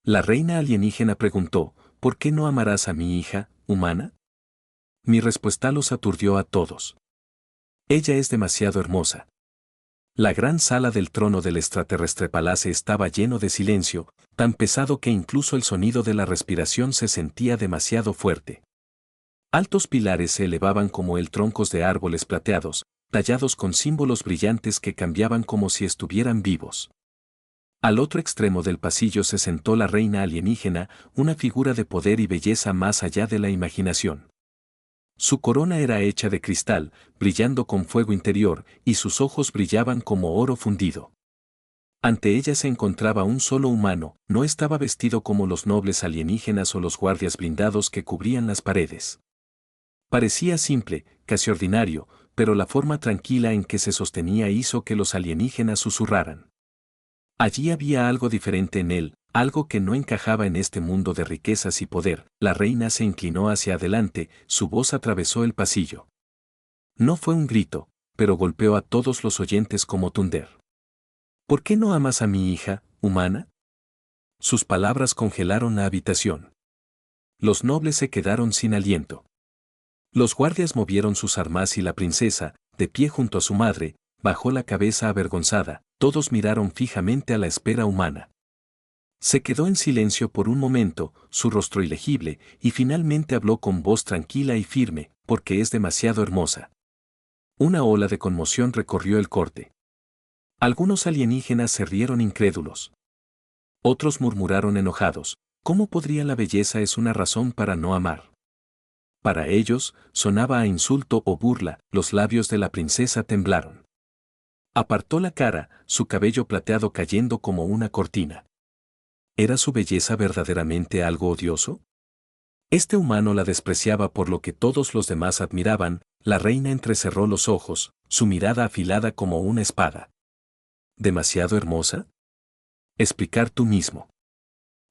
La reina alienígena preguntó, ¿por qué no amarás a mi hija, humana? Mi respuesta los aturdió a todos. Ella es demasiado hermosa. La gran sala del trono del extraterrestre palace estaba lleno de silencio, tan pesado que incluso el sonido de la respiración se sentía demasiado fuerte. Altos pilares se elevaban como troncos de árboles plateados, tallados con símbolos brillantes que cambiaban como si estuvieran vivos. Al otro extremo del pasillo se sentó la reina alienígena, una figura de poder y belleza más allá de la imaginación. Su corona era hecha de cristal, brillando con fuego interior, y sus ojos brillaban como oro fundido. Ante ella se encontraba un solo humano, no estaba vestido como los nobles alienígenas o los guardias blindados que cubrían las paredes. Parecía simple, casi ordinario, pero la forma tranquila en que se sostenía hizo que los alienígenas susurraran. Allí había algo diferente en él, algo que no encajaba en este mundo de riquezas y poder. La reina se inclinó hacia adelante, su voz atravesó el pasillo. No fue un grito, pero golpeó a todos los oyentes como Thunder. ¿Por qué no amas a mi hija, humana? Sus palabras congelaron la habitación. Los nobles se quedaron sin aliento. Los guardias movieron sus armas y la princesa, de pie junto a su madre, bajó la cabeza avergonzada. Todos miraron fijamente a la espera humana. Se quedó en silencio por un momento, su rostro ilegible, y finalmente habló con voz tranquila y firme, porque es demasiado hermosa. Una ola de conmoción recorrió el corte. Algunos alienígenas se rieron incrédulos. Otros murmuraron enojados, ¿cómo podría la belleza es una razón para no amar? Para ellos, sonaba a insulto o burla, los labios de la princesa temblaron. Apartó la cara, su cabello plateado cayendo como una cortina. ¿Era su belleza verdaderamente algo odioso? Este humano la despreciaba por lo que todos los demás admiraban. La reina entrecerró los ojos, su mirada afilada como una espada. ¿Demasiado hermosa? Explicar tú mismo.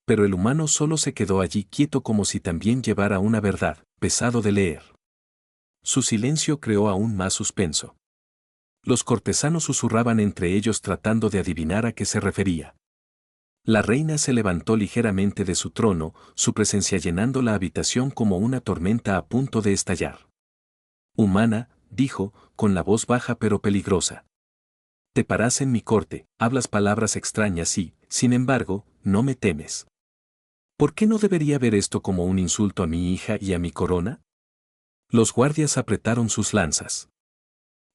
Pero el humano solo se quedó allí quieto como si también llevara una verdad, pesado de leer. Su silencio creó aún más suspenso. Los cortesanos susurraban entre ellos tratando de adivinar a qué se refería. La reina se levantó ligeramente de su trono, su presencia llenando la habitación como una tormenta a punto de estallar. Humana, dijo, con la voz baja pero peligrosa. Te paras en mi corte, hablas palabras extrañas y, sin embargo, no me temes. ¿Por qué no debería ver esto como un insulto a mi hija y a mi corona? Los guardias apretaron sus lanzas.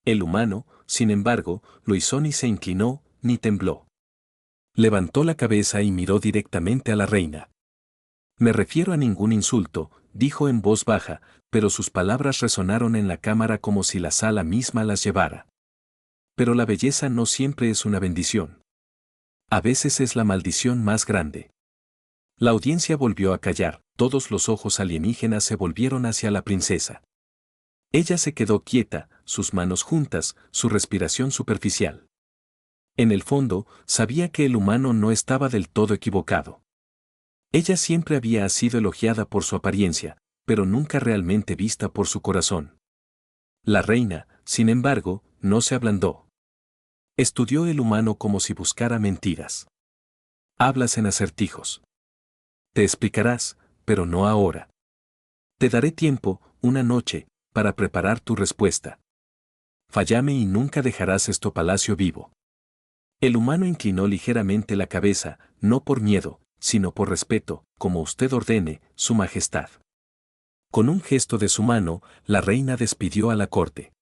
El humano, sin embargo, lo hizo ni se inclinó, ni tembló. Levantó la cabeza y miró directamente a la reina. Me refiero a ningún insulto, dijo en voz baja, pero sus palabras resonaron en la cámara como si la sala misma las llevara. Pero la belleza no siempre es una bendición. A veces es la maldición más grande. La audiencia volvió a callar, todos los ojos alienígenas se volvieron hacia la princesa. Ella se quedó quieta, sus manos juntas, su respiración superficial. En el fondo, sabía que el humano no estaba del todo equivocado. Ella siempre había sido elogiada por su apariencia, pero nunca realmente vista por su corazón. La reina, sin embargo, no se ablandó. Estudió el humano como si buscara mentiras. Hablas en acertijos. Te explicarás, pero no ahora. Te daré tiempo, una noche, para preparar tu respuesta. Fállame y nunca dejarás este palacio vivo. El humano inclinó ligeramente la cabeza, no por miedo, sino por respeto, como usted ordene, su majestad. Con un gesto de su mano, la reina despidió a la corte.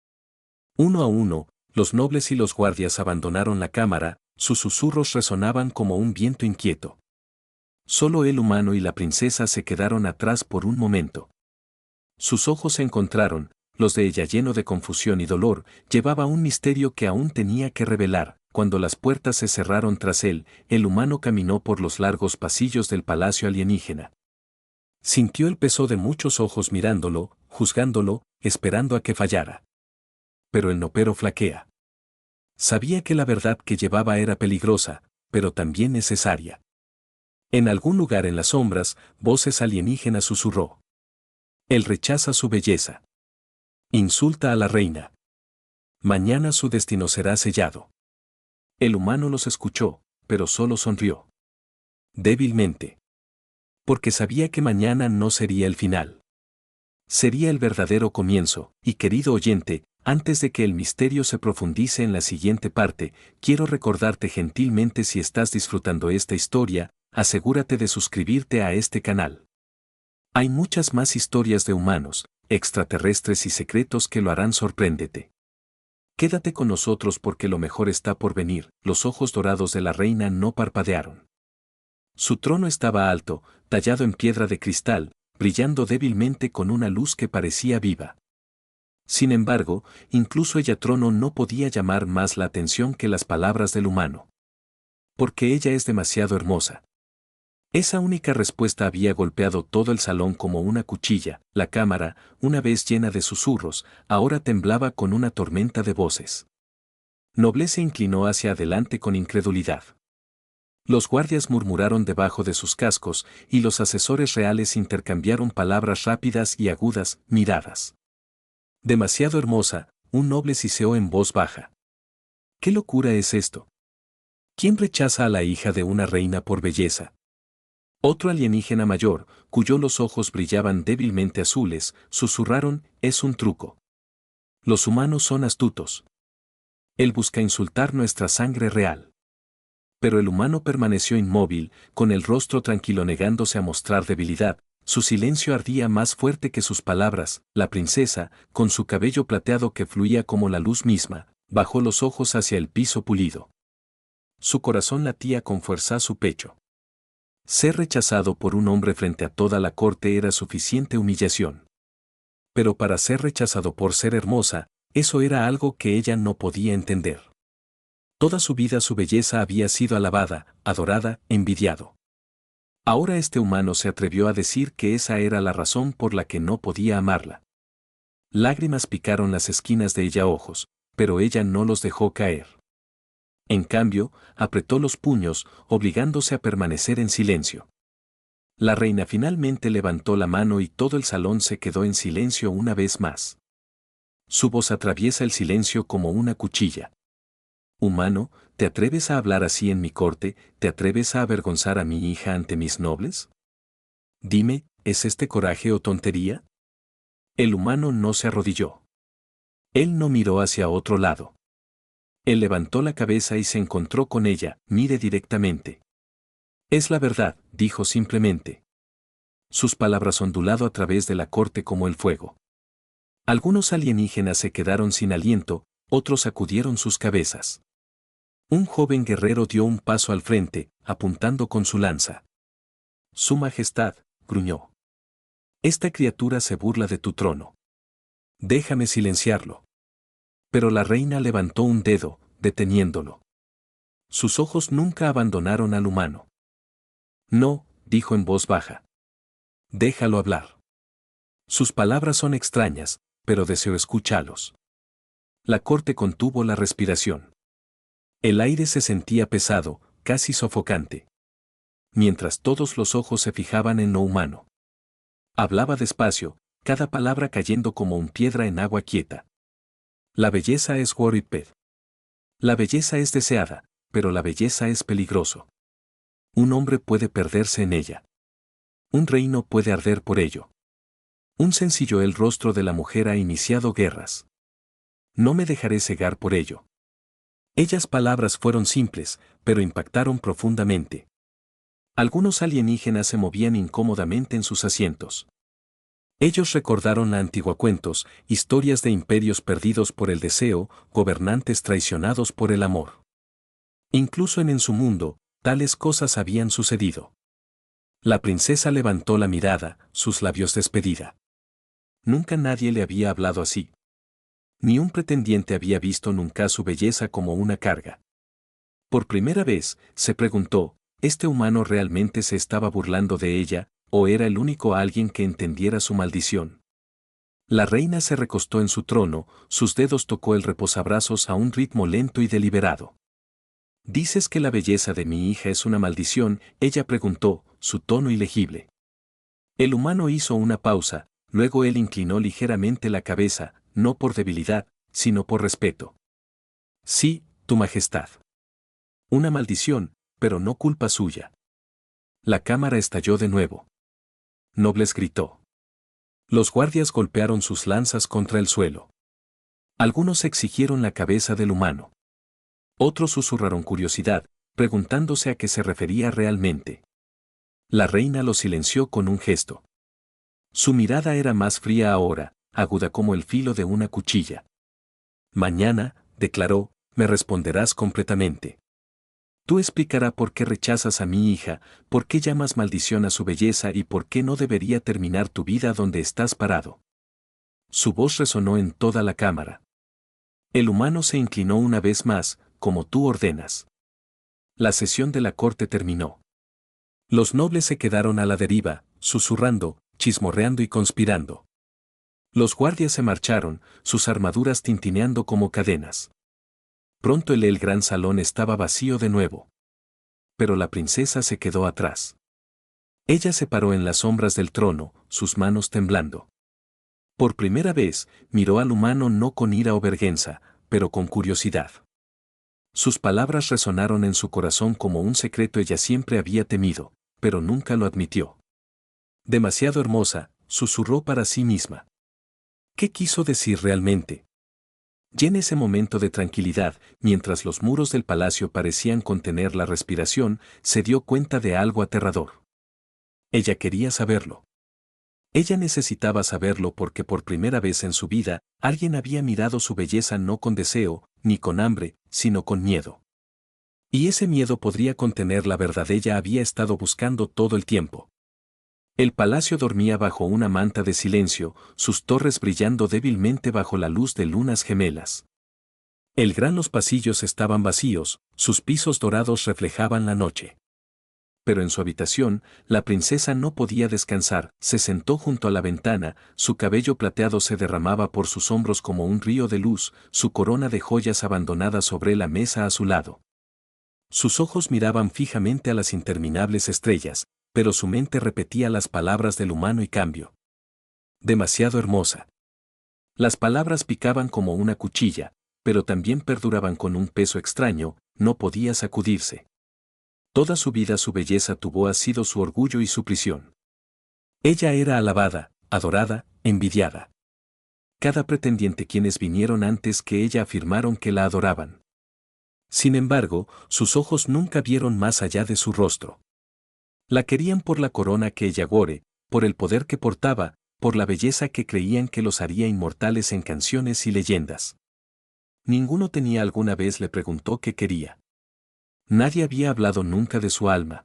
Uno a uno, los nobles y los guardias abandonaron la cámara, sus susurros resonaban como un viento inquieto. Solo el humano y la princesa se quedaron atrás por un momento. Sus ojos se encontraron, los de ella lleno de confusión y dolor, llevaba un misterio que aún tenía que revelar. Cuando las puertas se cerraron tras él, el humano caminó por los largos pasillos del palacio alienígena. Sintió el peso de muchos ojos mirándolo, juzgándolo, esperando a que fallara. Pero el nopero flaquea. Sabía que la verdad que llevaba era peligrosa, pero también necesaria. En algún lugar en las sombras, voces alienígenas susurró. Él rechaza su belleza. Insulta a la reina. Mañana su destino será sellado. El humano los escuchó, pero solo sonrió. Débilmente. Porque sabía que mañana no sería el final. Sería el verdadero comienzo, y querido oyente, antes de que el misterio se profundice en la siguiente parte, quiero recordarte gentilmente si estás disfrutando esta historia, asegúrate de suscribirte a este canal. Hay muchas más historias de humanos, extraterrestres y secretos que lo harán sorpréndete. Quédate con nosotros porque lo mejor está por venir. Los ojos dorados de la reina no parpadearon. Su trono estaba alto, tallado en piedra de cristal, brillando débilmente con una luz que parecía viva. Sin embargo, incluso ella trono no podía llamar más la atención que las palabras del humano. Porque ella es demasiado hermosa. Esa única respuesta había golpeado todo el salón como una cuchilla. La cámara, una vez llena de susurros, ahora temblaba con una tormenta de voces. Noble se inclinó hacia adelante con incredulidad. Los guardias murmuraron debajo de sus cascos, y los asesores reales intercambiaron palabras rápidas y agudas, miradas. Demasiado hermosa, un noble siseó en voz baja. ¿Qué locura es esto? ¿Quién rechaza a la hija de una reina por belleza? Otro alienígena mayor, cuyos ojos brillaban débilmente azules, susurraron, es un truco. Los humanos son astutos. Él busca insultar nuestra sangre real. Pero el humano permaneció inmóvil, con el rostro tranquilo negándose a mostrar debilidad. Su silencio ardía más fuerte que sus palabras. La princesa, con su cabello plateado que fluía como la luz misma, bajó los ojos hacia el piso pulido. Su corazón latía con fuerza a su pecho. Ser rechazado por un hombre frente a toda la corte era suficiente humillación. Pero para ser rechazado por ser hermosa, eso era algo que ella no podía entender. Toda su vida su belleza había sido alabada, adorada, envidiado. Ahora este humano se atrevió a decir que esa era la razón por la que no podía amarla. Lágrimas picaron las esquinas de ella ojos, pero ella no los dejó caer. En cambio, apretó los puños, obligándose a permanecer en silencio. La reina finalmente levantó la mano y todo el salón se quedó en silencio una vez más. Su voz atraviesa el silencio como una cuchilla. Humano, ¿te atreves a hablar así en mi corte? ¿Te atreves a avergonzar a mi hija ante mis nobles? Dime, ¿es este coraje o tontería? El humano no se arrodilló. Él no miró hacia otro lado. Él levantó la cabeza y se encontró con ella, mire directamente. Es la verdad, dijo simplemente. Sus palabras ondulado a través de la corte como el fuego. Algunos alienígenas se quedaron sin aliento, otros sacudieron sus cabezas. Un joven guerrero dio un paso al frente, apuntando con su lanza. Su Majestad, gruñó. Esta criatura se burla de tu trono. Déjame silenciarlo. Pero la reina levantó un dedo, deteniéndolo. Sus ojos nunca abandonaron al humano. No, dijo en voz baja. Déjalo hablar. Sus palabras son extrañas, pero deseo escucharlos. La corte contuvo la respiración. El aire se sentía pesado, casi sofocante. Mientras todos los ojos se fijaban en lo humano. Hablaba despacio, cada palabra cayendo como un piedra en agua quieta. La belleza es Wariped. La belleza es deseada, pero la belleza es peligroso. Un hombre puede perderse en ella. Un reino puede arder por ello. Un sencillo el rostro de la mujer ha iniciado guerras. No me dejaré cegar por ello. Ellas palabras fueron simples, pero impactaron profundamente. Algunos alienígenas se movían incómodamente en sus asientos. Ellos recordaron la antigua cuentos, historias de imperios perdidos por el deseo, gobernantes traicionados por el amor. Incluso en su mundo, tales cosas habían sucedido. La princesa levantó la mirada, sus labios despedida. Nunca nadie le había hablado así. Ni un pretendiente había visto nunca su belleza como una carga. Por primera vez, se preguntó, ¿este humano realmente se estaba burlando de ella, o era el único alguien que entendiera su maldición? La reina se recostó en su trono, sus dedos tocó el reposabrazos a un ritmo lento y deliberado. ¿Dices que la belleza de mi hija es una maldición?, ella preguntó, su tono ilegible. El humano hizo una pausa, luego él inclinó ligeramente la cabeza, no por debilidad, sino por respeto. Sí, tu majestad. Una maldición, pero no culpa suya. La cámara estalló de nuevo. nobles gritó. Los guardias golpearon sus lanzas contra el suelo. Algunos exigieron la cabeza del humano. Otros susurraron curiosidad, preguntándose a qué se refería realmente. La reina lo silenció con un gesto. Su mirada era más fría ahora, aguda como el filo de una cuchilla. Mañana, declaró, me responderás completamente. Tú explicarás por qué rechazas a mi hija, por qué llamas maldición a su belleza y por qué no debería terminar tu vida donde estás parado. Su voz resonó en toda la cámara. El humano se inclinó una vez más, como tú ordenas. La sesión de la corte terminó. Los nobles se quedaron a la deriva, susurrando, chismorreando y conspirando. Los guardias se marcharon, sus armaduras tintineando como cadenas. Pronto el gran salón estaba vacío de nuevo. Pero la princesa se quedó atrás. Ella se paró en las sombras del trono, sus manos temblando. Por primera vez, miró al humano no con ira o vergüenza, pero con curiosidad. Sus palabras resonaron en su corazón como un secreto ella siempre había temido, pero nunca lo admitió. Demasiado hermosa, susurró para sí misma. ¿Qué quiso decir realmente? Y en ese momento de tranquilidad, mientras los muros del palacio parecían contener la respiración, se dio cuenta de algo aterrador. Ella quería saberlo. Ella necesitaba saberlo porque por primera vez en su vida, alguien había mirado su belleza no con deseo, ni con hambre, sino con miedo. Y ese miedo podría contener la verdad ella había estado buscando todo el tiempo. El palacio dormía bajo una manta de silencio, sus torres brillando débilmente bajo la luz de lunas gemelas. Los pasillos estaban vacíos, sus pisos dorados reflejaban la noche. Pero en su habitación, la princesa no podía descansar, se sentó junto a la ventana, su cabello plateado se derramaba por sus hombros como un río de luz, su corona de joyas abandonada sobre la mesa a su lado. Sus ojos miraban fijamente a las interminables estrellas, pero su mente repetía las palabras del humano y cambio. Demasiado hermosa. Las palabras picaban como una cuchilla, pero también perduraban con un peso extraño, no podía sacudirse. Toda su vida su belleza tuvo sido su orgullo y su prisión. Ella era alabada, adorada, envidiada. Cada pretendiente quienes vinieron antes que ella afirmaron que la adoraban. Sin embargo, sus ojos nunca vieron más allá de su rostro. La querían por la corona que ella wore, por el poder que portaba, por la belleza que creían que los haría inmortales en canciones y leyendas. Ninguno tenía alguna vez le preguntó qué quería. Nadie había hablado nunca de su alma.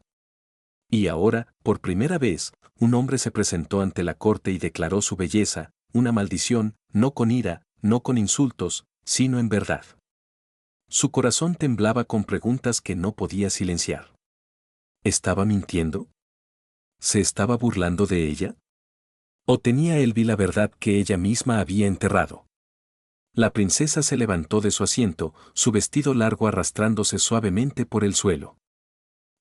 Y ahora, por primera vez, un hombre se presentó ante la corte y declaró su belleza, una maldición, no con ira, no con insultos, sino en verdad. Su corazón temblaba con preguntas que no podía silenciar. ¿Estaba mintiendo? ¿Se estaba burlando de ella? ¿O tenía él la verdad que ella misma había enterrado? La princesa se levantó de su asiento, su vestido largo arrastrándose suavemente por el suelo.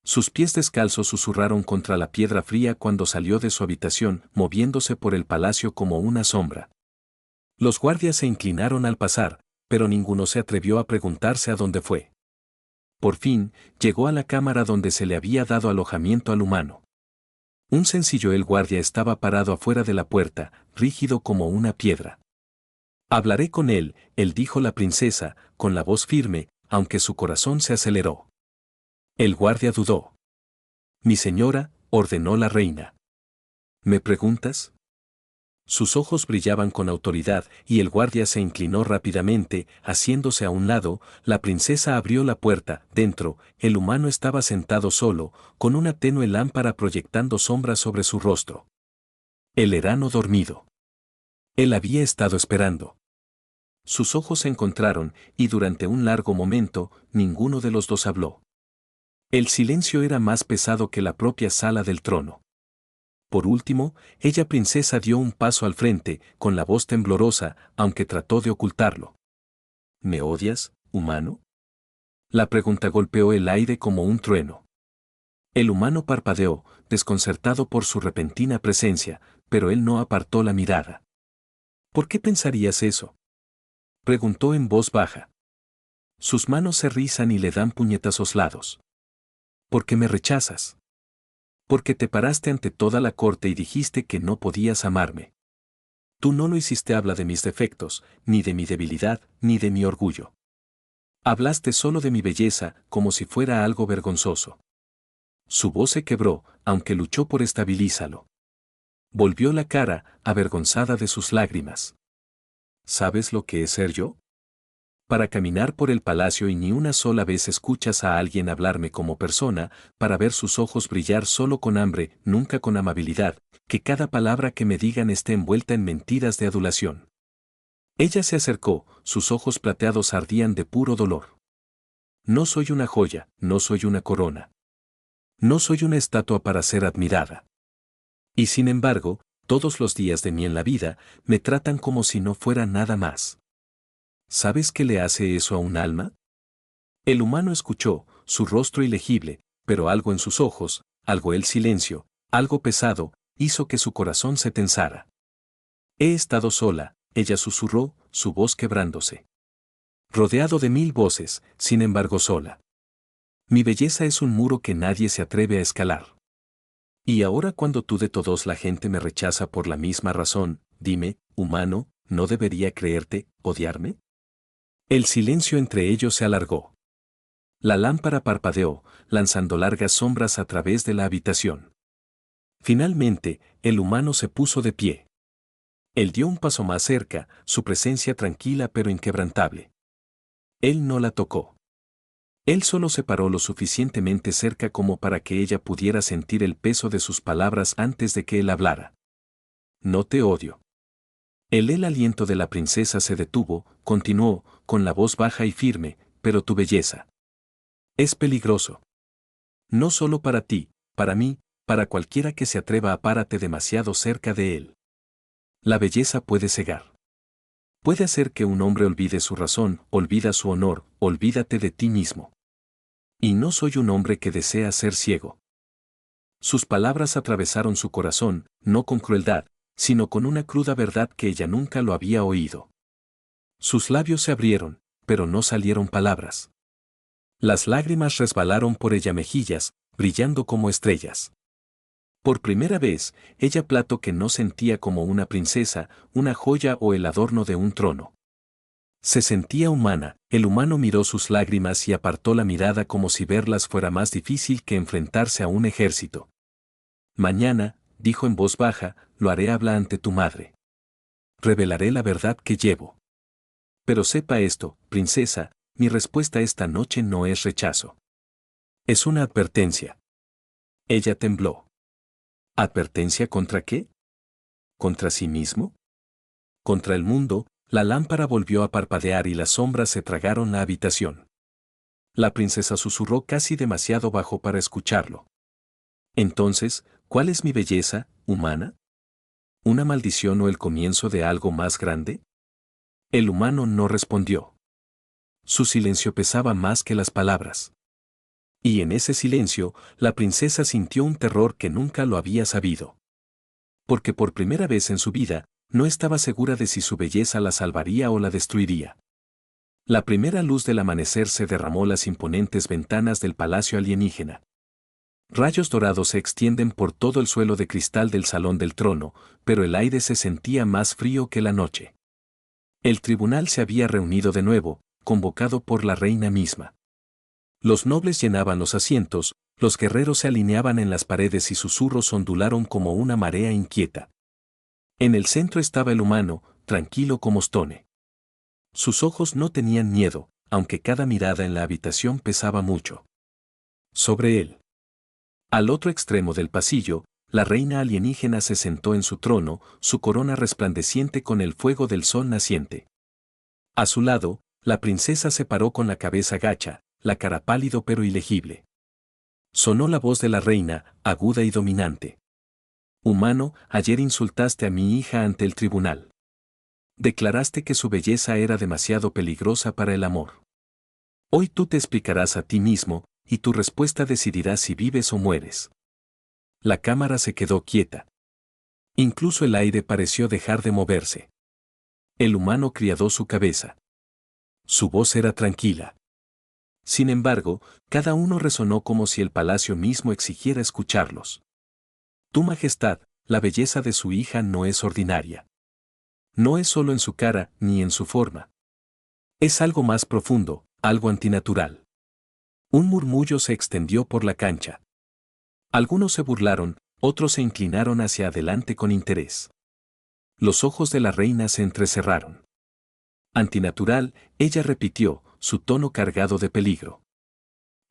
Sus pies descalzos susurraron contra la piedra fría cuando salió de su habitación, moviéndose por el palacio como una sombra. Los guardias se inclinaron al pasar, pero ninguno se atrevió a preguntarse a dónde fue. Por fin, llegó a la cámara donde se le había dado alojamiento al humano. Un sencillo guardia estaba parado afuera de la puerta, rígido como una piedra. Hablaré con él dijo la princesa, con la voz firme, aunque su corazón se aceleró. El guardia dudó. Mi señora, ordenó la reina. ¿Me preguntas? Sus ojos brillaban con autoridad y el guardia se inclinó rápidamente, haciéndose a un lado, la princesa abrió la puerta, dentro, el humano estaba sentado solo, con una tenue lámpara proyectando sombras sobre su rostro. El herano dormido. Él había estado esperando. Sus ojos se encontraron, y durante un largo momento, ninguno de los dos habló. El silencio era más pesado que la propia sala del trono. Por último, ella princesa dio un paso al frente, con la voz temblorosa, aunque trató de ocultarlo. ¿Me odias, humano? La pregunta golpeó el aire como un trueno. El humano parpadeó, desconcertado por su repentina presencia, pero él no apartó la mirada. ¿Por qué pensarías eso? Preguntó en voz baja. Sus manos se rizan y le dan puñetazos lados. ¿Por qué me rechazas? Porque te paraste ante toda la corte y dijiste que no podías amarme. Tú no lo hiciste, habla de mis defectos, ni de mi debilidad, ni de mi orgullo. Hablaste solo de mi belleza, como si fuera algo vergonzoso. Su voz se quebró, aunque luchó por estabilízalo. Volvió la cara, avergonzada de sus lágrimas. ¿Sabes lo que es ser yo? Para caminar por el palacio y ni una sola vez escuchas a alguien hablarme como persona, para ver sus ojos brillar solo con hambre, nunca con amabilidad, que cada palabra que me digan esté envuelta en mentiras de adulación. Ella se acercó, sus ojos plateados ardían de puro dolor. No soy una joya, no soy una corona. No soy una estatua para ser admirada. Y sin embargo, todos los días de mí en la vida, me tratan como si no fuera nada más. ¿Sabes qué le hace eso a un alma? El humano escuchó, su rostro ilegible, pero algo en sus ojos, algo el silencio, algo pesado, hizo que su corazón se tensara. He estado sola, ella susurró, su voz quebrándose. Rodeado de 1000 voces, sin embargo sola. Mi belleza es un muro que nadie se atreve a escalar. Y ahora cuando tú de todos la gente me rechaza por la misma razón, dime, humano, ¿no debería creerte, odiarme? El silencio entre ellos se alargó. La lámpara parpadeó, lanzando largas sombras a través de la habitación. Finalmente, el humano se puso de pie. Él dio un paso más cerca, su presencia tranquila pero inquebrantable. Él no la tocó. Él solo se paró lo suficientemente cerca como para que ella pudiera sentir el peso de sus palabras antes de que él hablara. No te odio. El aliento de la princesa se detuvo, continuó, con la voz baja y firme, pero tu belleza es peligroso. No solo para ti, para mí, para cualquiera que se atreva a párate demasiado cerca de él. La belleza puede cegar. Puede hacer que un hombre olvide su razón, olvida su honor, olvídate de ti mismo. Y no soy un hombre que desea ser ciego. Sus palabras atravesaron su corazón, no con crueldad, sino con una cruda verdad que ella nunca lo había oído. Sus labios se abrieron, pero no salieron palabras. Las lágrimas resbalaron por ella mejillas, brillando como estrellas. Por primera vez, ella plató que no sentía como una princesa, una joya o el adorno de un trono. Se sentía humana, el humano miró sus lágrimas y apartó la mirada como si verlas fuera más difícil que enfrentarse a un ejército. Mañana, dijo en voz baja, lo haré hablar ante tu madre. Revelaré la verdad que llevo. Pero sepa esto, princesa, mi respuesta esta noche no es rechazo. Es una advertencia. Ella tembló. ¿Advertencia contra qué? ¿Contra sí mismo? Contra el mundo. La lámpara volvió a parpadear y las sombras se tragaron la habitación. La princesa susurró casi demasiado bajo para escucharlo. Entonces, ¿cuál es mi belleza, humana? ¿Una maldición o el comienzo de algo más grande? El humano no respondió. Su silencio pesaba más que las palabras. Y en ese silencio, la princesa sintió un terror que nunca lo había sabido. Porque por primera vez en su vida, no estaba segura de si su belleza la salvaría o la destruiría. La primera luz del amanecer se derramó las imponentes ventanas del palacio alienígena. Rayos dorados se extienden por todo el suelo de cristal del salón del trono, pero el aire se sentía más frío que la noche. El tribunal se había reunido de nuevo, convocado por la reina misma. Los nobles llenaban los asientos, los guerreros se alineaban en las paredes y susurros ondularon como una marea inquieta. En el centro estaba el humano, tranquilo como Stone. Sus ojos no tenían miedo, aunque cada mirada en la habitación pesaba mucho. Sobre él. Al otro extremo del pasillo, la reina alienígena se sentó en su trono, su corona resplandeciente con el fuego del sol naciente. A su lado, la princesa se paró con la cabeza gacha, la cara pálido pero ilegible. Sonó la voz de la reina, aguda y dominante. Humano, ayer insultaste a mi hija ante el tribunal. Declaraste que su belleza era demasiado peligrosa para el amor. Hoy tú te explicarás a ti mismo, y tu respuesta decidirá si vives o mueres. La cámara se quedó quieta. Incluso el aire pareció dejar de moverse. El humano criadó su cabeza. Su voz era tranquila. Sin embargo, cada uno resonó como si el palacio mismo exigiera escucharlos. Tu Majestad, la belleza de su hija no es ordinaria. No es solo en su cara ni en su forma. Es algo más profundo, algo antinatural. Un murmullo se extendió por la cancha. Algunos se burlaron, otros se inclinaron hacia adelante con interés. Los ojos de la reina se entrecerraron. Antinatural, ella repitió, su tono cargado de peligro.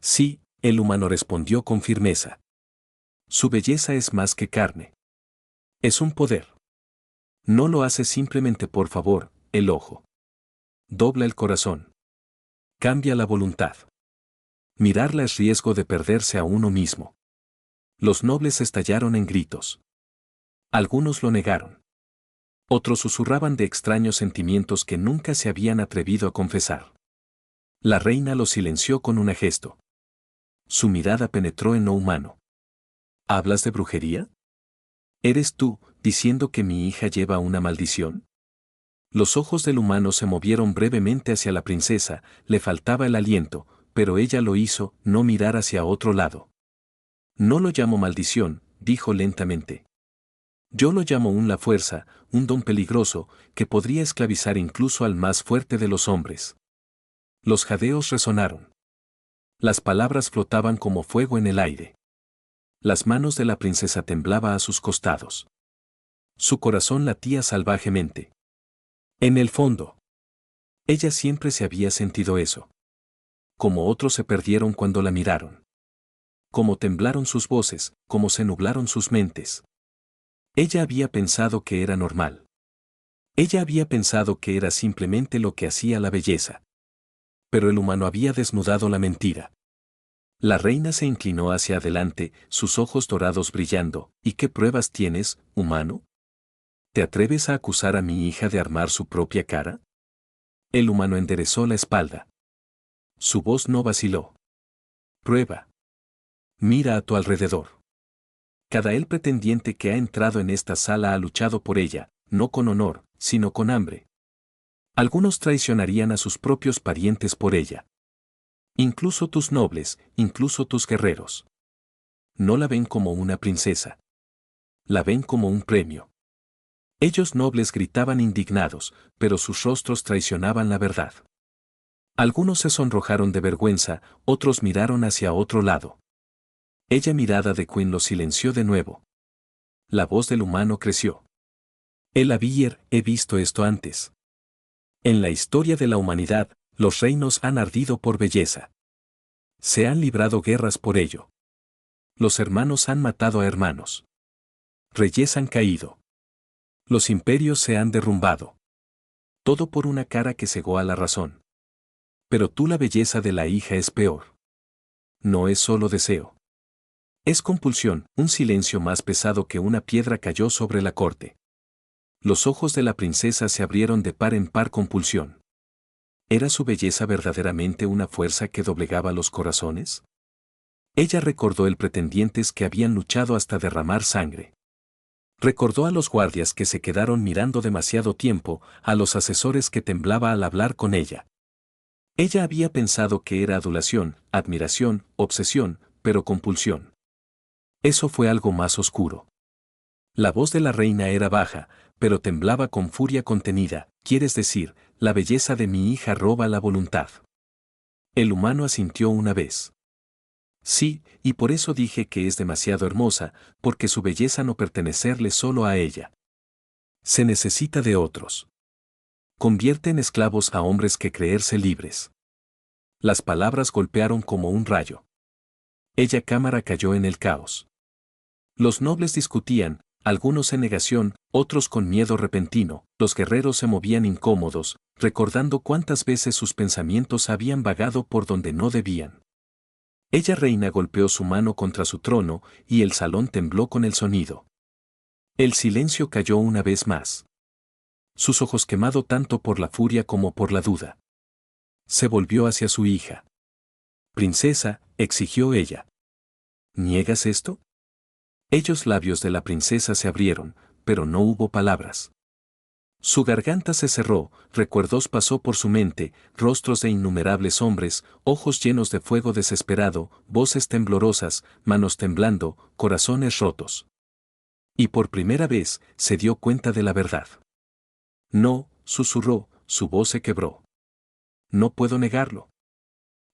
Sí, el humano respondió con firmeza. Su belleza es más que carne. Es un poder. No lo hace simplemente por favor, el ojo. Dobla el corazón. Cambia la voluntad. Mirarla es riesgo de perderse a uno mismo. Los nobles estallaron en gritos. Algunos lo negaron. Otros susurraban de extraños sentimientos que nunca se habían atrevido a confesar. La reina lo silenció con un gesto. Su mirada penetró en lo humano. ¿Hablas de brujería? ¿Eres tú, diciendo que mi hija lleva una maldición? Los ojos del humano se movieron brevemente hacia la princesa, le faltaba el aliento, pero ella lo hizo, no mirar hacia otro lado. No lo llamo maldición, dijo lentamente. Yo lo llamo la fuerza, un don peligroso, que podría esclavizar incluso al más fuerte de los hombres. Los jadeos resonaron. Las palabras flotaban como fuego en el aire. Las manos de la princesa temblaban a sus costados. Su corazón latía salvajemente. En el fondo, ella siempre se había sentido eso. Como otros se perdieron cuando la miraron. Como temblaron sus voces, como se nublaron sus mentes. Ella había pensado que era normal. Ella había pensado que era simplemente lo que hacía la belleza. Pero el humano había desnudado la mentira. La reina se inclinó hacia adelante, sus ojos dorados brillando. ¿Y qué pruebas tienes, humano? ¿Te atreves a acusar a mi hija de armar su propia cara? El humano enderezó la espalda. Su voz no vaciló. Prueba. Mira a tu alrededor. Cada pretendiente que ha entrado en esta sala ha luchado por ella, no con honor, sino con hambre. Algunos traicionarían a sus propios parientes por ella. Incluso tus nobles, incluso tus guerreros. No la ven como una princesa. La ven como un premio. Ellos nobles gritaban indignados, pero sus rostros traicionaban la verdad. Algunos se sonrojaron de vergüenza, otros miraron hacia otro lado. Ella mirada de Queen lo silenció de nuevo. La voz del humano creció. El Abier, he visto esto antes. En la historia de la humanidad, los reinos han ardido por belleza. Se han librado guerras por ello. Los hermanos han matado a hermanos. Reyes han caído. Los imperios se han derrumbado. Todo por una cara que cegó a la razón. Pero tú la belleza de la hija es peor. No es solo deseo. Es compulsión, un silencio más pesado que una piedra cayó sobre la corte. Los ojos de la princesa se abrieron de par en par con pulsión. ¿Era su belleza verdaderamente una fuerza que doblegaba los corazones? Ella recordó el pretendientes que habían luchado hasta derramar sangre. Recordó a los guardias que se quedaron mirando demasiado tiempo, a los asesores que temblaba al hablar con ella. Ella había pensado que era adulación, admiración, obsesión, pero compulsión. Eso fue algo más oscuro. La voz de la reina era baja, pero temblaba con furia contenida. ¿Quieres decir, la belleza de mi hija roba la voluntad? El humano asintió una vez. Sí, y por eso dije que es demasiado hermosa, porque su belleza no pertenecerle solo a ella. Se necesita de otros. Convierte en esclavos a hombres que creerse libres. Las palabras golpearon como un rayo. Ella cámara cayó en el caos. Los nobles discutían, algunos en negación, otros con miedo repentino, los guerreros se movían incómodos, recordando cuántas veces sus pensamientos habían vagado por donde no debían. Ella reina golpeó su mano contra su trono, y el salón tembló con el sonido. El silencio cayó una vez más. Sus ojos quemado tanto por la furia como por la duda. Se volvió hacia su hija. «Princesa», exigió ella. «¿Niegas esto?» Ellos labios de la princesa se abrieron, pero no hubo palabras. Su garganta se cerró, recuerdos pasó por su mente, rostros de innumerables hombres, ojos llenos de fuego desesperado, voces temblorosas, manos temblando, corazones rotos. Y por primera vez se dio cuenta de la verdad. No, susurró, su voz se quebró. No puedo negarlo.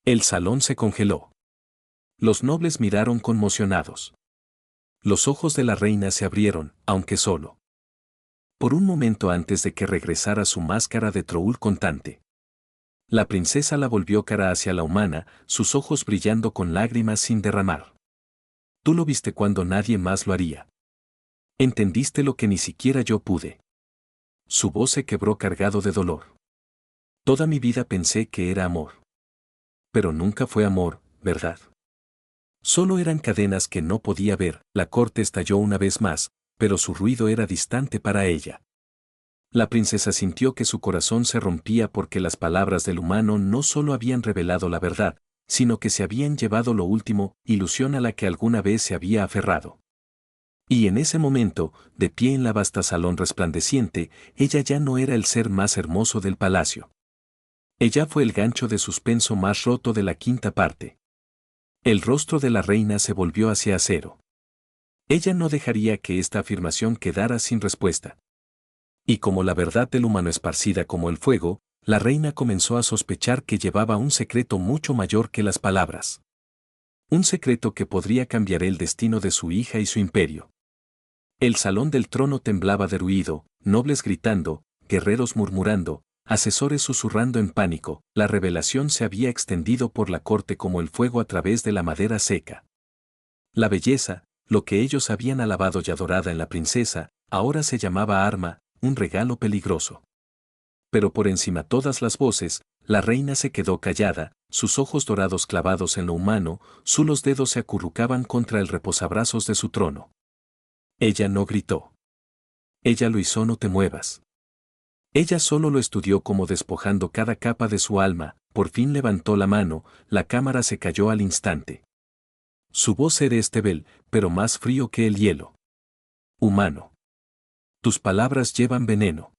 El salón se congeló. Los nobles miraron conmocionados. Los ojos de la reina se abrieron, aunque solo por un momento antes de que regresara su máscara de Troul contante. La princesa la volvió cara hacia la humana, sus ojos brillando con lágrimas sin derramar. Tú lo viste cuando nadie más lo haría. Entendiste lo que ni siquiera yo pude. Su voz se quebró cargado de dolor. Toda mi vida pensé que era amor. Pero nunca fue amor, ¿verdad? Solo eran cadenas que no podía ver. La corte estalló una vez más, pero su ruido era distante para ella. La princesa sintió que su corazón se rompía porque las palabras del humano no solo habían revelado la verdad, sino que se habían llevado lo último, ilusión a la que alguna vez se había aferrado. Y en ese momento, de pie en la vasta salón resplandeciente, ella ya no era el ser más hermoso del palacio. Ella fue el gancho de suspenso más roto de la quinta parte. El rostro de la reina se volvió hacia acero. Ella no dejaría que esta afirmación quedara sin respuesta. Y como la verdad del humano esparcida como el fuego, la reina comenzó a sospechar que llevaba un secreto mucho mayor que las palabras. Un secreto que podría cambiar el destino de su hija y su imperio. El salón del trono temblaba de ruido, nobles gritando, guerreros murmurando, asesores susurrando en pánico. La revelación se había extendido por la corte como el fuego a través de la madera seca. La belleza, lo que ellos habían alabado y adorado en la princesa, ahora se llamaba arma, un regalo peligroso. Pero por encima todas las voces, la reina se quedó callada, sus ojos dorados clavados en lo humano, los dedos se acurrucaban contra el reposabrazos de su trono. Ella no gritó. Ella lo hizo, no te muevas. Ella solo lo estudió como despojando cada capa de su alma, por fin levantó la mano, la cámara se cayó al instante. Su voz era Estebel, pero más frío que el hielo. Humano. Tus palabras llevan veneno.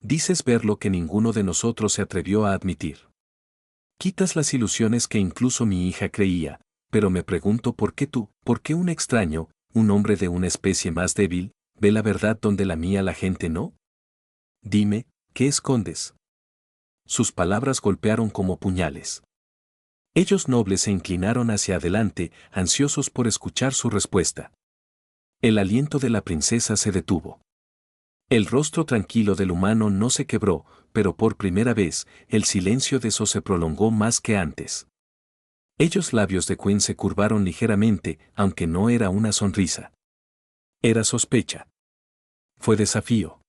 Dices ver lo que ninguno de nosotros se atrevió a admitir. Quitas las ilusiones que incluso mi hija creía, pero me pregunto por qué un extraño, un hombre de una especie más débil, ve la verdad donde la mía la gente no. Dime, ¿qué escondes? Sus palabras golpearon como puñales. Ellos nobles se inclinaron hacia adelante, ansiosos por escuchar su respuesta. El aliento de la princesa se detuvo. El rostro tranquilo del humano no se quebró, pero por primera vez, el silencio de So se prolongó más que antes. Ellos labios de Quinn se curvaron ligeramente, aunque no era una sonrisa. Era sospecha. Fue desafío.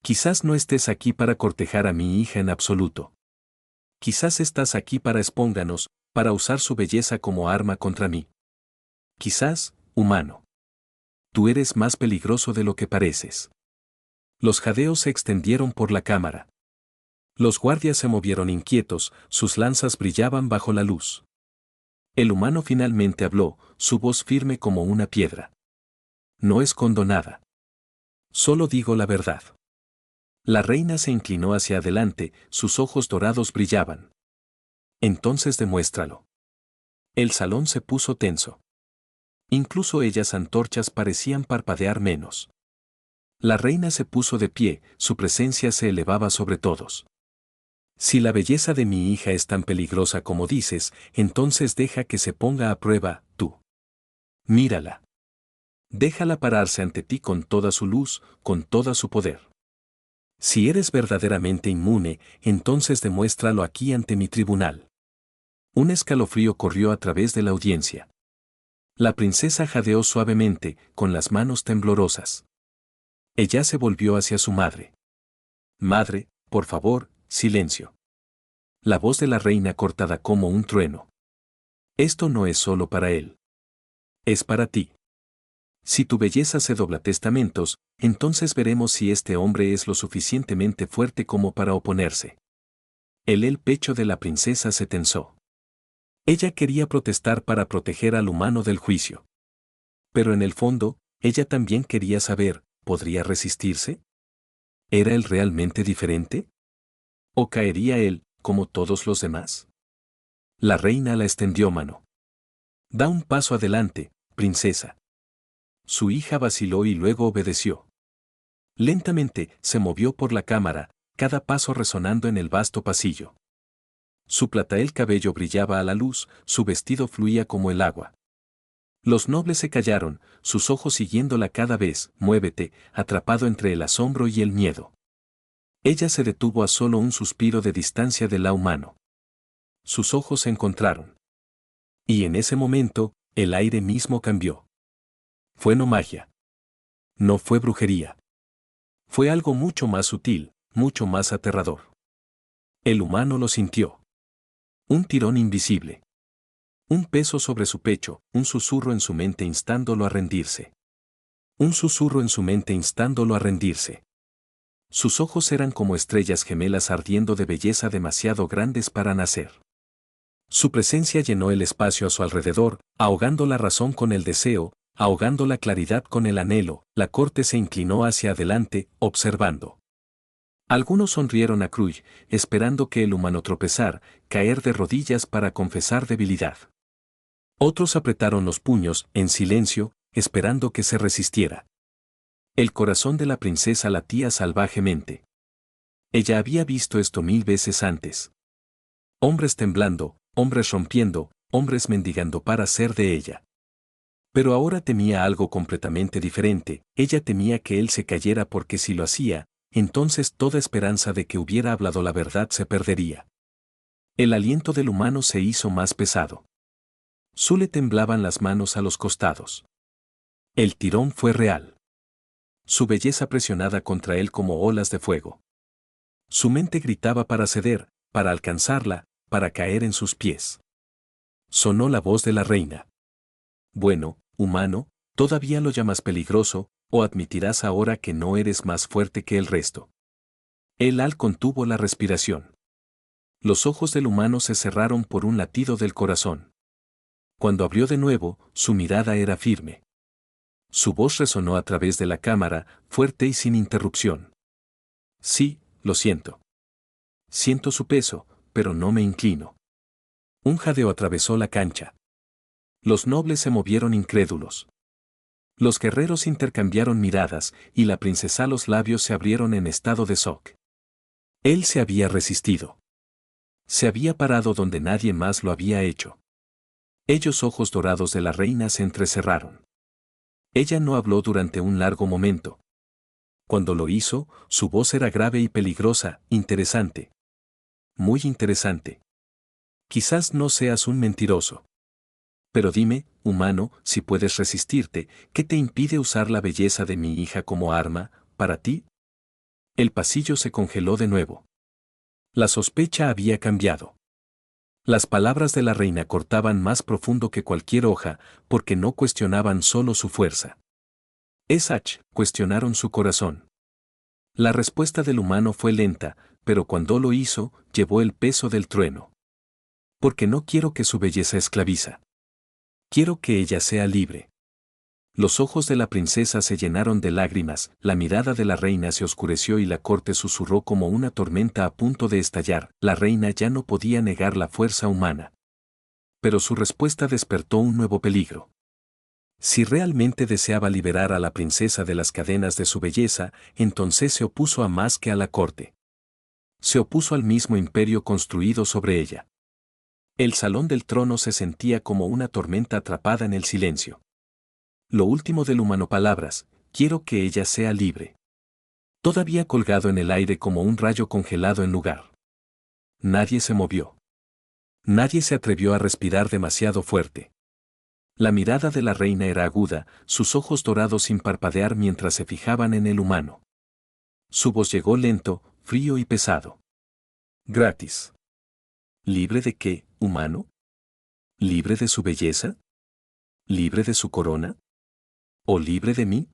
Quizás no estés aquí para cortejar a mi hija en absoluto. Quizás estás aquí para espónganos, para usar su belleza como arma contra mí. Quizás, humano. Tú eres más peligroso de lo que pareces. Los jadeos se extendieron por la cámara. Los guardias se movieron inquietos, sus lanzas brillaban bajo la luz. El humano finalmente habló, su voz firme como una piedra. No escondo nada. Solo digo la verdad. La reina se inclinó hacia adelante, sus ojos dorados brillaban. Entonces demuéstralo. El salón se puso tenso. Incluso ellas antorchas parecían parpadear menos. La reina se puso de pie, su presencia se elevaba sobre todos. Si la belleza de mi hija es tan peligrosa como dices, entonces deja que se ponga a prueba, tú. Mírala. Déjala pararse ante ti con toda su luz, con toda su poder. Si eres verdaderamente inmune, entonces demuéstralo aquí ante mi tribunal. Un escalofrío corrió a través de la audiencia. La princesa jadeó suavemente, con las manos temblorosas. Ella se volvió hacia su madre. Madre, por favor, silencio. La voz de la reina cortada como un trueno. Esto no es solo para él. Es para ti. Si tu belleza se dobla testamentos, entonces veremos si este hombre es lo suficientemente fuerte como para oponerse. El pecho de la princesa se tensó. Ella quería protestar para proteger al humano del juicio. Pero en el fondo, ella también quería saber, ¿podría resistirse? ¿Era él realmente diferente? ¿O caería él, como todos los demás? La reina la extendió mano. Da un paso adelante, princesa. Su hija vaciló y luego obedeció. Lentamente se movió por la cámara, cada paso resonando en el vasto pasillo. Su platael cabello brillaba a la luz, su vestido fluía como el agua. Los nobles se callaron, sus ojos siguiéndola cada vez, muévete, atrapado entre el asombro y el miedo. Ella se detuvo a solo un suspiro de distancia de la humano. Sus ojos se encontraron. Y en ese momento, el aire mismo cambió. Fue no magia. No fue brujería. Fue algo mucho más sutil, mucho más aterrador. El humano lo sintió. Un tirón invisible. Un peso sobre su pecho, un susurro en su mente instándolo a rendirse. Un susurro en su mente instándolo a rendirse. Sus ojos eran como estrellas gemelas ardiendo de belleza demasiado grandes para nacer. Su presencia llenó el espacio a su alrededor, ahogando la razón con el deseo, ahogando la claridad con el anhelo. La corte se inclinó hacia adelante, observando. Algunos sonrieron a Cruy, esperando que el humano tropezara, caer de rodillas para confesar debilidad. Otros apretaron los puños, en silencio, esperando que se resistiera. El corazón de la princesa latía salvajemente. Ella había visto esto 1000 veces antes. Hombres temblando, hombres rompiendo, hombres mendigando para ser de ella. Pero ahora temía algo completamente diferente, ella temía que él se cayera porque si lo hacía, entonces toda esperanza de que hubiera hablado la verdad se perdería. El aliento del humano se hizo más pesado. Le temblaban las manos a los costados. El tirón fue real. Su belleza presionada contra él como olas de fuego. Su mente gritaba para ceder, para alcanzarla, para caer en sus pies. Sonó la voz de la reina. Bueno, humano, ¿todavía lo llamas peligroso, o admitirás ahora que no eres más fuerte que el resto? El contuvo la respiración. Los ojos del humano se cerraron por un latido del corazón. Cuando abrió de nuevo, su mirada era firme. Su voz resonó a través de la cámara, fuerte y sin interrupción. Sí, lo siento. Siento su peso, pero no me inclino. Un jadeo atravesó la cancha. Los nobles se movieron incrédulos. Los guerreros intercambiaron miradas, y la princesa los labios se abrieron en estado de shock. Él se había resistido. Se había parado donde nadie más lo había hecho. Ellos ojos dorados de la reina se entrecerraron. Ella no habló durante un largo momento. Cuando lo hizo, su voz era grave y peligrosa, interesante. Muy interesante. Quizás no seas un mentiroso. Pero dime, humano, si puedes resistirte, ¿qué te impide usar la belleza de mi hija como arma, para ti? El pasillo se congeló de nuevo. La sospecha había cambiado. Las palabras de la reina cortaban más profundo que cualquier hoja, porque no cuestionaban solo su fuerza. Cuestionaron su corazón. La respuesta del humano fue lenta, pero cuando lo hizo, llevó el peso del trueno. Porque no quiero que su belleza esclaviza. Quiero que ella sea libre. Los ojos de la princesa se llenaron de lágrimas, la mirada de la reina se oscureció y la corte susurró como una tormenta a punto de estallar. La reina ya no podía negar la fuerza humana. Pero su respuesta despertó un nuevo peligro. Si realmente deseaba liberar a la princesa de las cadenas de su belleza, entonces se opuso a más que a la corte. Se opuso al mismo imperio construido sobre ella. El salón del trono se sentía como una tormenta atrapada en el silencio. Lo último del humano palabras, quiero que ella sea libre. Todavía colgado en el aire como un rayo congelado en lugar. Nadie se movió. Nadie se atrevió a respirar demasiado fuerte. La mirada de la reina era aguda, sus ojos dorados sin parpadear mientras se fijaban en el humano. Su voz llegó lento, frío y pesado. Gratis. ¿Libre de qué, humano? ¿Libre de su belleza? ¿Libre de su corona? ¿O libre de mí?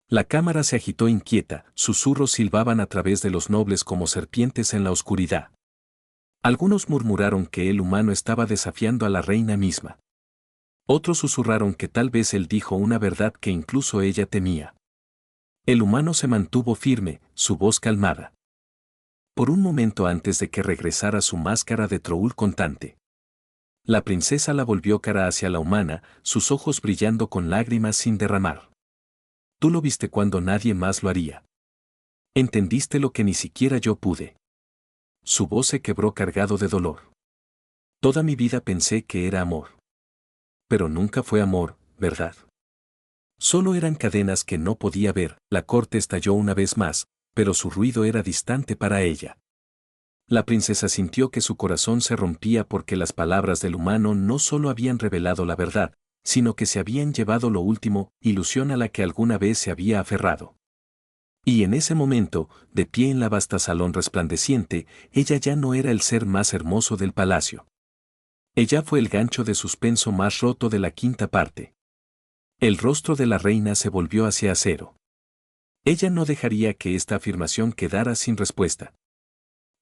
La cámara se agitó inquieta, susurros silbaban a través de los nobles como serpientes en la oscuridad. Algunos murmuraron que el humano estaba desafiando a la reina misma. Otros susurraron que tal vez él dijo una verdad que incluso ella temía. El humano se mantuvo firme, su voz calmada. Por un momento antes de que regresara su máscara de troul contante. La princesa la volvió cara hacia la humana, sus ojos brillando con lágrimas sin derramar. Tú lo viste cuando nadie más lo haría. Entendiste lo que ni siquiera yo pude. Su voz se quebró cargado de dolor. Toda mi vida pensé que era amor. Pero nunca fue amor, ¿verdad? Solo eran cadenas que no podía ver. La corte estalló una vez más, pero su ruido era distante para ella. La princesa sintió que su corazón se rompía porque las palabras del humano no solo habían revelado la verdad, sino que se habían llevado lo último, ilusión a la que alguna vez se había aferrado. Y en ese momento, de pie en la vasta salón resplandeciente, ella ya no era el ser más hermoso del palacio. Ella fue el gancho de suspenso más roto de la quinta parte. El rostro de la reina se volvió hacia acero. Ella no dejaría que esta afirmación quedara sin respuesta.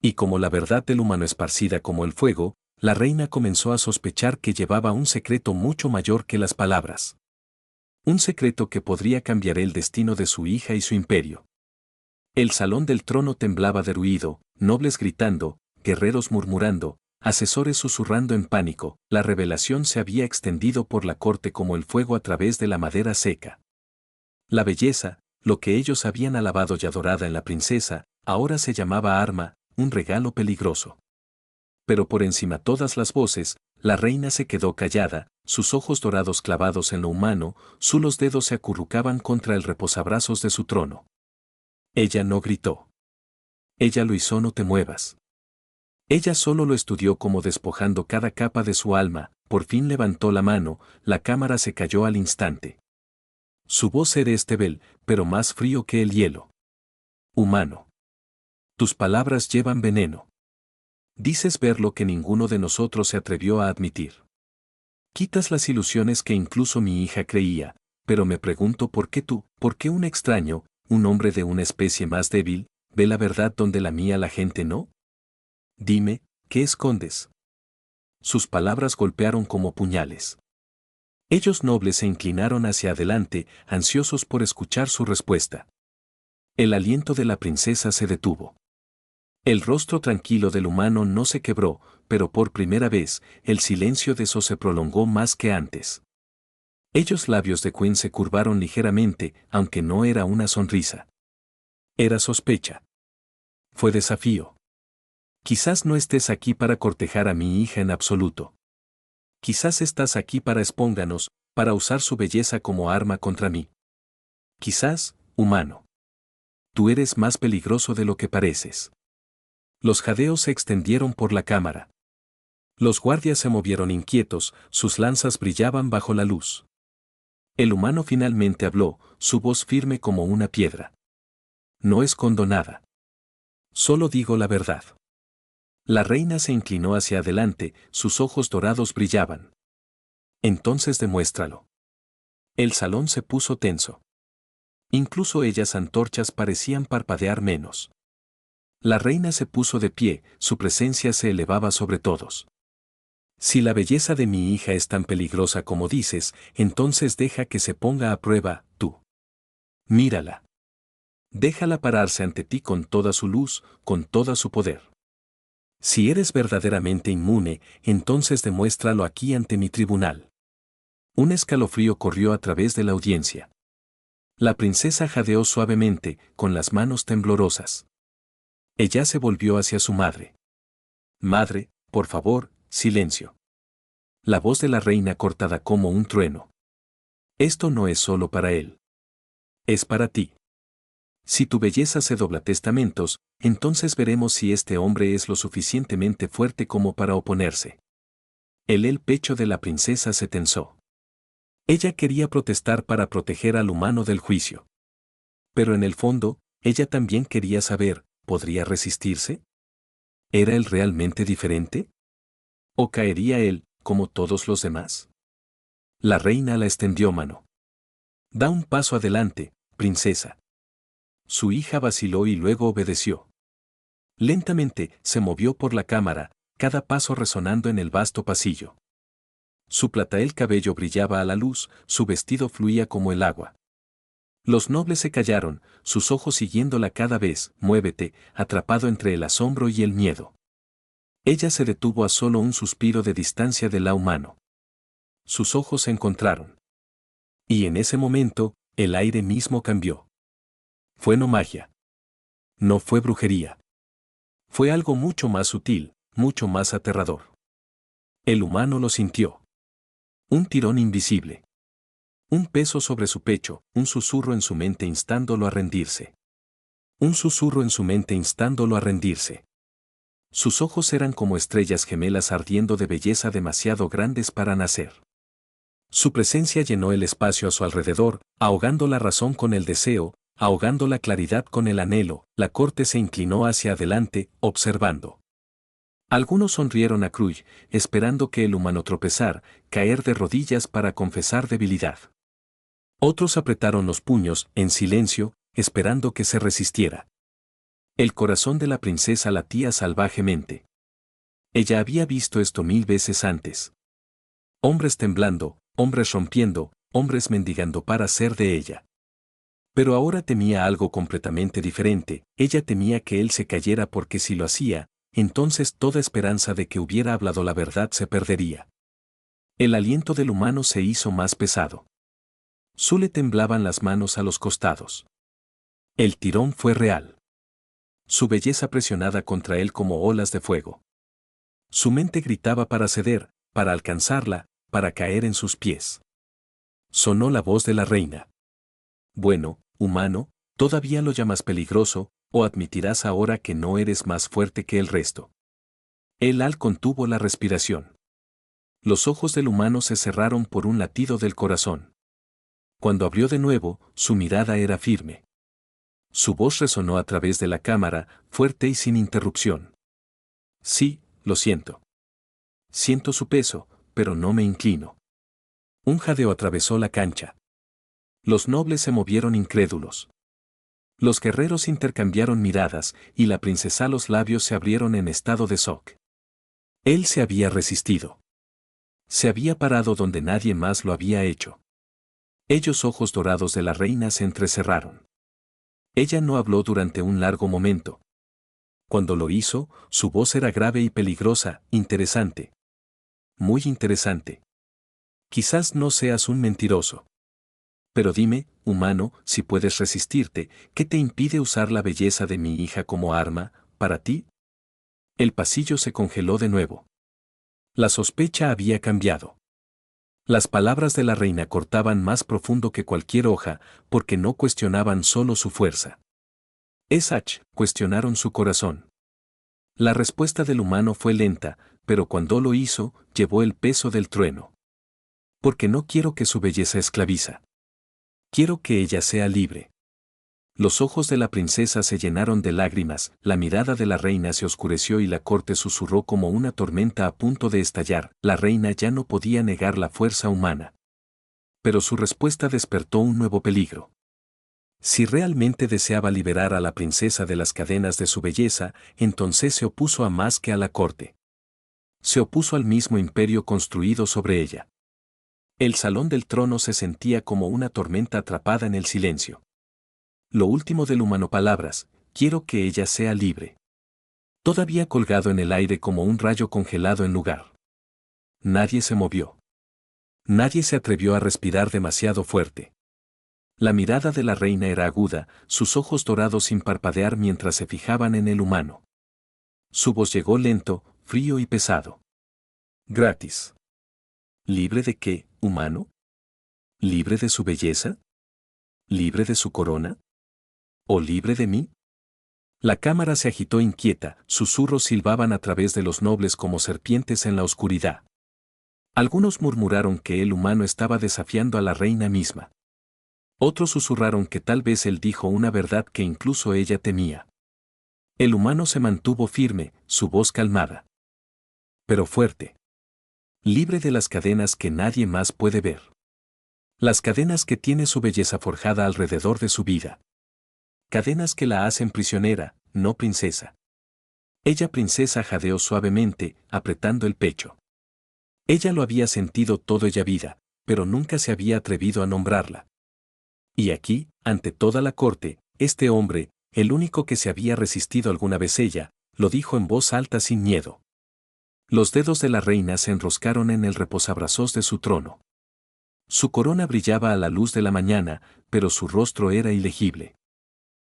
Y como la verdad del humano esparcida como el fuego, la reina comenzó a sospechar que llevaba un secreto mucho mayor que las palabras. Un secreto que podría cambiar el destino de su hija y su imperio. El salón del trono temblaba de ruido, nobles gritando, guerreros murmurando, asesores susurrando en pánico. La revelación se había extendido por la corte como el fuego a través de la madera seca. La belleza, lo que ellos habían alabado y adorado en la princesa, ahora se llamaba arma, un regalo peligroso. Pero por encima todas las voces, la reina se quedó callada, sus ojos dorados clavados en lo humano, los dedos se acurrucaban contra el reposabrazos de su trono. Ella no gritó. Ella lo hizo: no te muevas. Ella solo lo estudió como despojando cada capa de su alma. Por fin levantó la mano, la cámara se cayó al instante. Su voz era estébel, pero más frío que el hielo. Humano. Tus palabras llevan veneno. Dices ver lo que ninguno de nosotros se atrevió a admitir. Quitas las ilusiones que incluso mi hija creía, pero me pregunto por qué un extraño, un hombre de una especie más débil, ve la verdad donde la mía la gente no. Dime, ¿qué escondes? Sus palabras golpearon como puñales. Ellos nobles se inclinaron hacia adelante, ansiosos por escuchar su respuesta. El aliento de la princesa se detuvo. El rostro tranquilo del humano no se quebró, pero por primera vez, el silencio de eso se prolongó más que antes. Ellos labios de Queen se curvaron ligeramente, aunque no era una sonrisa. Era sospecha. Fue desafío. Quizás no estés aquí para cortejar a mi hija en absoluto. Quizás estás aquí para espónganos, para usar su belleza como arma contra mí. Quizás, humano. Tú eres más peligroso de lo que pareces. Los jadeos se extendieron por la cámara. Los guardias se movieron inquietos, sus lanzas brillaban bajo la luz. El humano finalmente habló, su voz firme como una piedra. No escondo nada. Solo digo la verdad. La reina se inclinó hacia adelante, sus ojos dorados brillaban. Entonces demuéstralo. El salón se puso tenso. Incluso ellas antorchas parecían parpadear menos. La reina se puso de pie, su presencia se elevaba sobre todos. Si la belleza de mi hija es tan peligrosa como dices, entonces deja que se ponga a prueba, tú. Mírala. Déjala pararse ante ti con toda su luz, con toda su poder. Si eres verdaderamente inmune, entonces demuéstralo aquí ante mi tribunal. Un escalofrío corrió a través de la audiencia. La princesa jadeó suavemente, con las manos temblorosas. Ella se volvió hacia su madre. Madre, por favor, silencio. La voz de la reina cortada como un trueno. Esto no es solo para él. Es para ti. Si tu belleza se dobla testamentos, entonces veremos si este hombre es lo suficientemente fuerte como para oponerse. El pecho de la princesa se tensó. Ella quería protestar para proteger al humano del juicio. Pero en el fondo, ella también quería saber, ¿podría resistirse? ¿Era él realmente diferente? ¿O caería él, como todos los demás? La reina la extendió mano. Da un paso adelante, princesa. Su hija vaciló y luego obedeció. Lentamente se movió por la cámara, cada paso resonando en el vasto pasillo. Su platael cabello brillaba a la luz, su vestido fluía como el agua. Los nobles se callaron, sus ojos siguiéndola cada vez: muévete, atrapado entre el asombro y el miedo. Ella se detuvo a solo un suspiro de distancia de la humano. Sus ojos se encontraron. Y en ese momento, el aire mismo cambió. Fue no magia. No fue brujería. Fue algo mucho más sutil, mucho más aterrador. El humano lo sintió. Un tirón invisible. Un peso sobre su pecho, un susurro en su mente instándolo a rendirse. Un susurro en su mente instándolo a rendirse. Sus ojos eran como estrellas gemelas ardiendo de belleza demasiado grandes para nacer. Su presencia llenó el espacio a su alrededor, ahogando la razón con el deseo, ahogando la claridad con el anhelo. La corte se inclinó hacia adelante, observando. Algunos sonrieron a Cruy, esperando que el humano tropezara, caer de rodillas para confesar debilidad. Otros apretaron los puños, en silencio, esperando que se resistiera. El corazón de la princesa latía salvajemente. Ella había visto esto 1000 veces antes. Hombres temblando, hombres rompiendo, hombres mendigando para ser de ella. Pero ahora temía algo completamente diferente. Ella temía que él se cayera porque si lo hacía, entonces toda esperanza de que hubiera hablado la verdad se perdería. El aliento del humano se hizo más pesado. Le temblaban las manos a los costados. El tirón fue real. Su belleza presionada contra él como olas de fuego. Su mente gritaba para ceder, para alcanzarla, para caer en sus pies. Sonó la voz de la reina. Bueno, humano, ¿todavía lo llamas peligroso, o admitirás ahora que no eres más fuerte que el resto? El contuvo la respiración. Los ojos del humano se cerraron por un latido del corazón. Cuando abrió de nuevo, su mirada era firme. Su voz resonó a través de la cámara, fuerte y sin interrupción. Sí, lo siento. Siento su peso, pero no me inclino. Un jadeo atravesó la cancha. Los nobles se movieron incrédulos. Los guerreros intercambiaron miradas, y la princesa los labios se abrieron en estado de shock. Él se había resistido. Se había parado donde nadie más lo había hecho. Ellos ojos dorados de la reina se entrecerraron. Ella no habló durante un largo momento. Cuando lo hizo, su voz era grave y peligrosa, interesante. Muy interesante. Quizás no seas un mentiroso. Pero dime, humano, si puedes resistirte, ¿qué te impide usar la belleza de mi hija como arma, para ti? El pasillo se congeló de nuevo. La sospecha había cambiado. Las palabras de la reina cortaban más profundo que cualquier hoja, porque no cuestionaban solo su fuerza. Cuestionaron su corazón. La respuesta del humano fue lenta, pero cuando lo hizo, llevó el peso del trueno. Porque no quiero que su belleza esclaviza. Quiero que ella sea libre. Los ojos de la princesa se llenaron de lágrimas, la mirada de la reina se oscureció y la corte susurró como una tormenta a punto de estallar. La reina ya no podía negar la fuerza humana. Pero su respuesta despertó un nuevo peligro. Si realmente deseaba liberar a la princesa de las cadenas de su belleza, entonces se opuso a más que a la corte. Se opuso al mismo imperio construido sobre ella. El salón del trono se sentía como una tormenta atrapada en el silencio. Lo último del humano palabras, quiero que ella sea libre. Todavía colgado en el aire como un rayo congelado en lugar. Nadie se movió. Nadie se atrevió a respirar demasiado fuerte. La mirada de la reina era aguda, sus ojos dorados sin parpadear mientras se fijaban en el humano. Su voz llegó lento, frío y pesado. Gratis. ¿Libre de qué, humano? ¿Libre de su belleza? ¿Libre de su corona? ¿O libre de mí? La cámara se agitó inquieta, susurros silbaban a través de los nobles como serpientes en la oscuridad. Algunos murmuraron que el humano estaba desafiando a la reina misma. Otros susurraron que tal vez él dijo una verdad que incluso ella temía. El humano se mantuvo firme, su voz calmada. Pero fuerte. Libre de las cadenas que nadie más puede ver. Las cadenas que tiene su belleza forjada alrededor de su vida. Cadenas que la hacen prisionera, no princesa. Ella princesa jadeó suavemente, apretando el pecho. Ella lo había sentido todo ella vida, pero nunca se había atrevido a nombrarla. Y aquí, ante toda la corte, este hombre, el único que se había resistido alguna vez ella, lo dijo en voz alta sin miedo. Los dedos de la reina se enroscaron en el reposabrazos de su trono. Su corona brillaba a la luz de la mañana, pero su rostro era ilegible.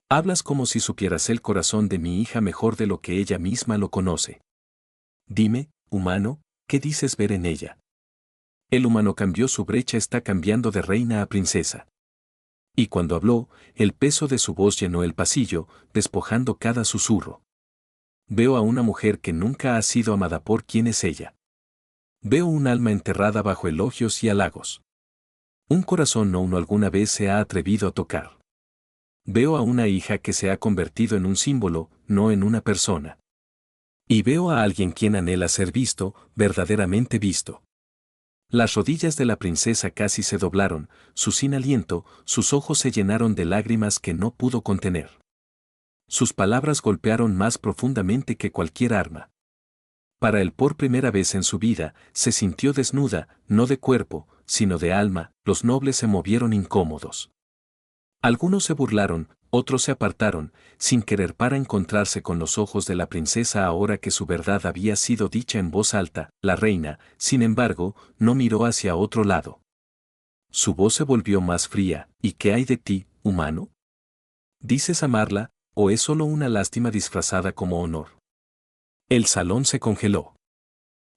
Hablas como si supieras el corazón de mi hija mejor de lo que ella misma lo conoce. Dime, humano, ¿qué dices ver en ella? El humano cambió su brecha, está cambiando de reina a princesa. Y cuando habló, el peso de su voz llenó el pasillo, despojando cada susurro. Veo a una mujer que nunca ha sido amada por quien es ella. Veo un alma enterrada bajo elogios y halagos. Un corazón no uno alguna vez se ha atrevido a tocar. Veo a una hija que se ha convertido en un símbolo, no en una persona. Y veo a alguien quien anhela ser visto, verdaderamente visto. Las rodillas de la princesa casi se doblaron, su sin aliento, sus ojos se llenaron de lágrimas que no pudo contener. Sus palabras golpearon más profundamente que cualquier arma. Para él por primera vez en su vida, se sintió desnuda, no de cuerpo, sino de alma. Los nobles se movieron incómodos. Algunos se burlaron, otros se apartaron, sin querer para encontrarse con los ojos de la princesa ahora que su verdad había sido dicha en voz alta. La reina, sin embargo, no miró hacia otro lado. Su voz se volvió más fría. ¿Y qué hay de ti, humano? ¿Dices amarla, o es solo una lástima disfrazada como honor? El salón se congeló.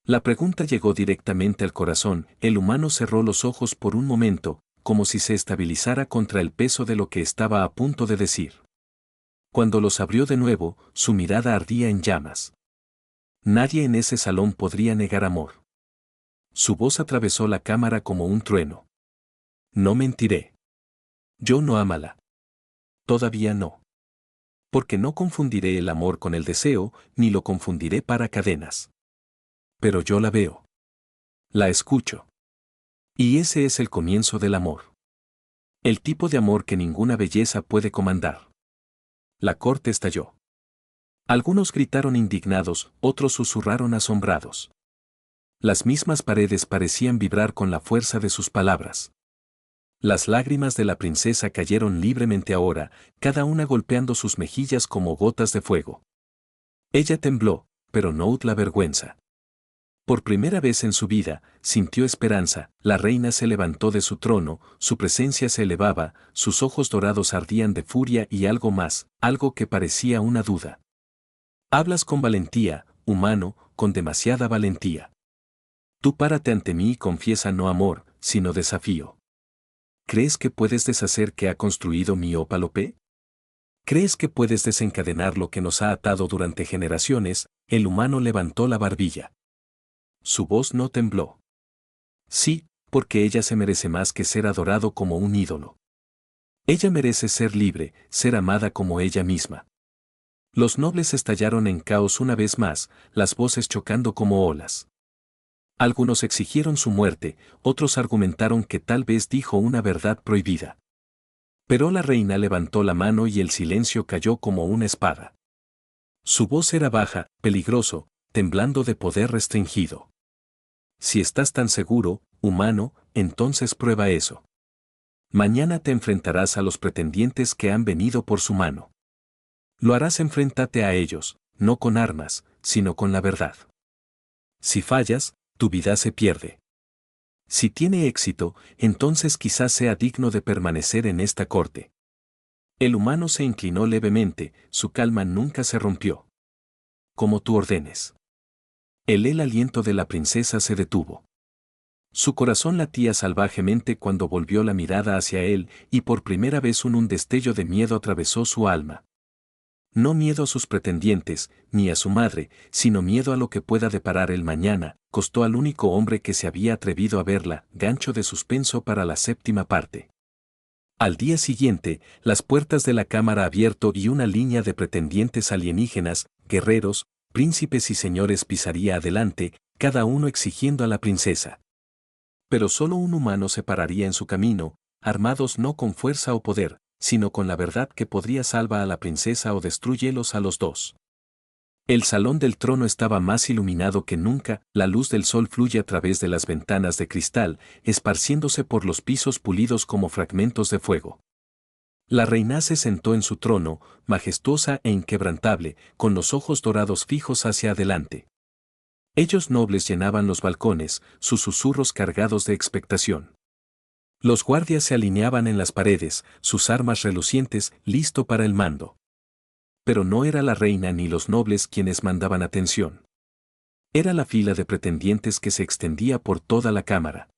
La pregunta llegó directamente al corazón. El humano cerró los ojos por un momento, como si se estabilizara contra el peso de lo que estaba a punto de decir. Cuando los abrió de nuevo, su mirada ardía en llamas. Nadie en ese salón podría negar amor. Su voz atravesó la cámara como un trueno. No mentiré. Yo no ámala. Todavía no. Porque no confundiré el amor con el deseo, ni lo confundiré para cadenas. Pero yo la veo. La escucho. Y ese es el comienzo del amor. El tipo de amor que ninguna belleza puede comandar. La corte estalló. Algunos gritaron indignados, otros susurraron asombrados. Las mismas paredes parecían vibrar con la fuerza de sus palabras. Las lágrimas de la princesa cayeron libremente ahora, cada una golpeando sus mejillas como gotas de fuego. Ella tembló, pero no la vergüenza. Por primera vez en su vida, sintió esperanza. La reina se levantó de su trono, su presencia se elevaba, sus ojos dorados ardían de furia y algo más, algo que parecía una duda. Hablas con valentía, humano, con demasiada valentía. Tú párate ante mí y confiesa no amor, sino desafío. ¿Crees que puedes deshacer que ha construido mi ópalope? ¿Crees que puedes desencadenar lo que nos ha atado durante generaciones? El humano levantó la barbilla. Su voz no tembló. Sí, porque ella se merece más que ser adorado como un ídolo. Ella merece ser libre, ser amada como ella misma. Los nobles estallaron en caos una vez más, las voces chocando como olas. Algunos exigieron su muerte, otros argumentaron que tal vez dijo una verdad prohibida. Pero la reina levantó la mano y el silencio cayó como una espada. Su voz era baja, peligroso, temblando de poder restringido. Si estás tan seguro, humano, entonces prueba eso. Mañana te enfrentarás a los pretendientes que han venido por su mano. Lo harás, enfréntate a ellos, no con armas, sino con la verdad. Si fallas, tu vida se pierde. Si tiene éxito, entonces quizás sea digno de permanecer en esta corte. El humano se inclinó levemente, su calma nunca se rompió. Como tú ordenes. El aliento de la princesa se detuvo. Su corazón latía salvajemente cuando volvió la mirada hacia él, y por primera vez un destello de miedo atravesó su alma. No miedo a sus pretendientes, ni a su madre, sino miedo a lo que pueda deparar el mañana. Costó al único hombre que se había atrevido a verla, gancho de suspenso para la 7ª parte. Al día siguiente, las puertas de la cámara abierto y una línea de pretendientes alienígenas, guerreros, príncipes y señores pisaría adelante, cada uno exigiendo a la princesa. Pero solo un humano se pararía en su camino, armados no con fuerza o poder, sino con la verdad que podría salvar a la princesa o destruyelos a los dos. El salón del trono estaba más iluminado que nunca, la luz del sol fluye a través de las ventanas de cristal, esparciéndose por los pisos pulidos como fragmentos de fuego. La reina se sentó en su trono, majestuosa e inquebrantable, con los ojos dorados fijos hacia adelante. Ellos nobles llenaban los balcones, sus susurros cargados de expectación. Los guardias se alineaban en las paredes, sus armas relucientes, listo para el mando. Pero no era la reina ni los nobles quienes mandaban atención. Era la fila de pretendientes que se extendía por toda la cámara.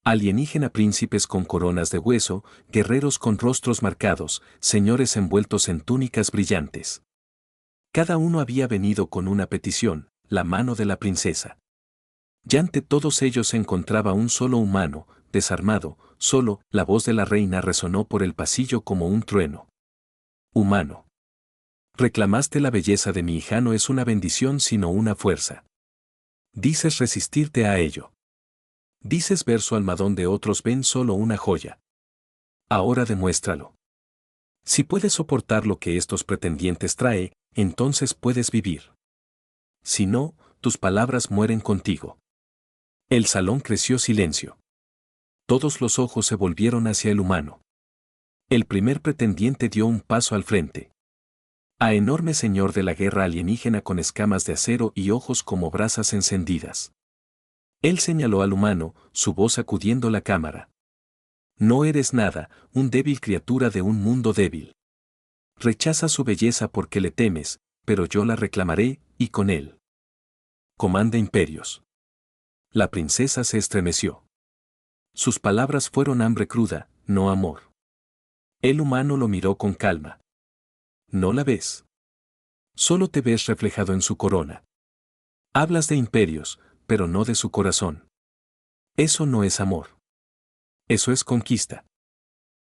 Alienígena príncipes con coronas de hueso, guerreros con rostros marcados, señores envueltos en túnicas brillantes. Cada uno había venido con una petición, la mano de la princesa. Y ante todos ellos se encontraba un solo humano, desarmado, solo, la voz de la reina resonó por el pasillo como un trueno. Humano. Reclamaste la belleza de mi hija, no es una bendición sino una fuerza. Dices resistirte a ello. Dices ver su alma donde otros ven solo una joya. Ahora demuéstralo. Si puedes soportar lo que estos pretendientes trae, entonces puedes vivir. Si no, tus palabras mueren contigo. El salón creció silencio. Todos los ojos se volvieron hacia el humano. El primer pretendiente dio un paso al frente. A enorme señor de la guerra alienígena con escamas de acero y ojos como brasas encendidas. Él señaló al humano, su voz sacudiendo la cámara. No eres nada, un débil criatura de un mundo débil. Rechaza su belleza porque le temes, pero yo la reclamaré, y con él. Comanda imperios. La princesa se estremeció. Sus palabras fueron hambre cruda, no amor. El humano lo miró con calma. ¿No la ves? Solo te ves reflejado en su corona. Hablas de imperios, pero no de su corazón. Eso no es amor. Eso es conquista.